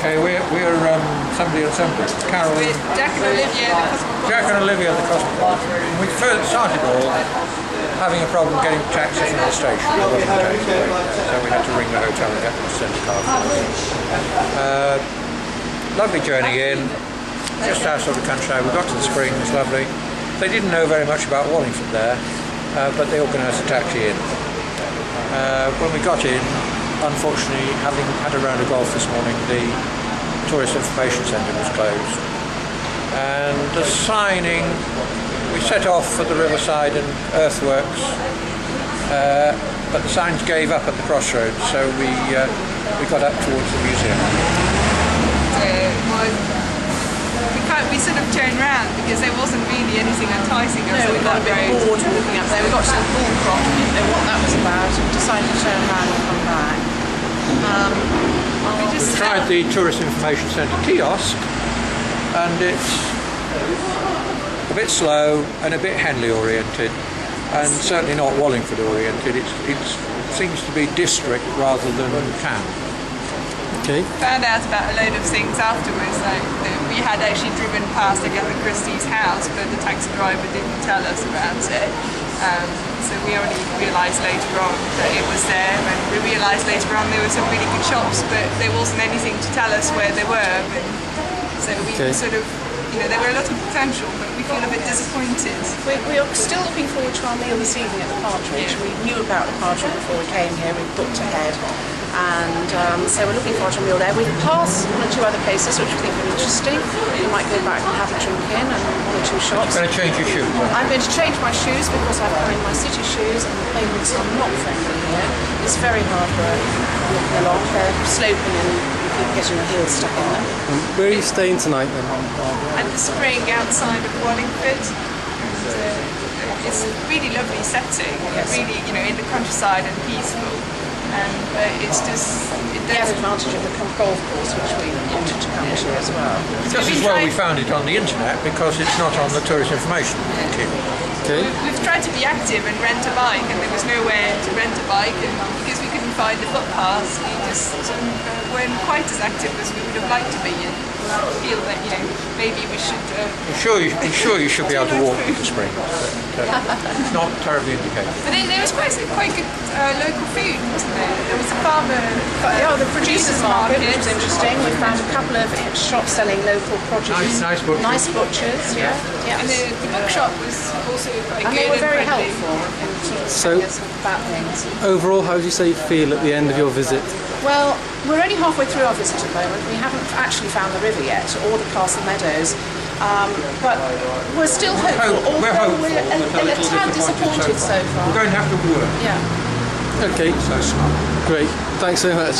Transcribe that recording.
Okay, we're somebody or something. Carol. With Jack and Olivia, the Cosmopolitans. Jack and Olivia, the Cosmopolitans. We first started all having a problem getting taxis from the station. It wasn't taken away, so we had to ring the hotel and get them to send a car for us. Lovely journey in, just outside the countryside. We got to the spring, it was lovely. They didn't know very much about Wallingford there, but they organised a taxi in. When we got in, unfortunately, having had a round of golf this morning, the Tourist Information Centre was closed. And the signing, we set off for the riverside and earthworks, but the signs gave up at the crossroads, so we got up towards the museum. We sort of turned round because there wasn't really anything enticing us. No, we got a bit bored walking up there. We got to the bull crop and didn't know what that was about and decided to turn around and come back. We tried the Tourist Information Centre kiosk, and it's a bit slow and a bit Henley oriented, and certainly not Wallingford oriented. It seems to be district rather than town. Okay. Found out about a load of things afterwards, like we had actually driven past Agatha Christie's house, but the taxi driver didn't tell us about it. So we only realised later on that it was there, and we realised later on there were some really good shops, but there wasn't anything to tell us where they were. And so we sort of, there were a lot of potential, but we feel a bit disappointed. We are still looking forward to our meal this evening at the Partridge. We knew about the Partridge before we came here, we booked ahead. And so we're looking forward to a meal there. We've passed one or two other places which we think are interesting. We might go back and have a drink in and one or two shops. You're going to change your shoes? I'm going to change my shoes because I'm wearing my city shoes and the pavements are not friendly here. It's very hard work walking along. They're sloping and you keep getting your heels stuck in them. Where are you staying tonight then? At the spring outside of Wallingford. It's a really lovely setting, really, in the countryside and peaceful. And it's just... The advantage of the golf course, which we wanted to come to as well. Just as well we found it on the internet, because it's not on the tourist information kit. Okay. We've tried to be active and rent a bike, and there was nowhere to rent a bike, and because we couldn't find the footpaths, we just weren't quite as active as we would have liked to be. And I feel that maybe we should. I'm sure you should be able to walk to the spring. It's not terribly indicated. But there was quite good local food, wasn't there? There was a farmer. The producers' market, which was interesting. We found a couple of shops selling local produce. Nice butchers. Nice butchers, yeah. And the bookshop was also quite good. And they were very friendly. helpful in telling us about things. Overall, how do you say you feel at the end of your visit? Well, we're only halfway through our visit at the moment. We haven't actually found the river yet, or the castle meadows. But we're still hopeful, although we're a tad disappointed so far. We're going to have to work. Yeah. Okay. So smart. Great. Thanks so much.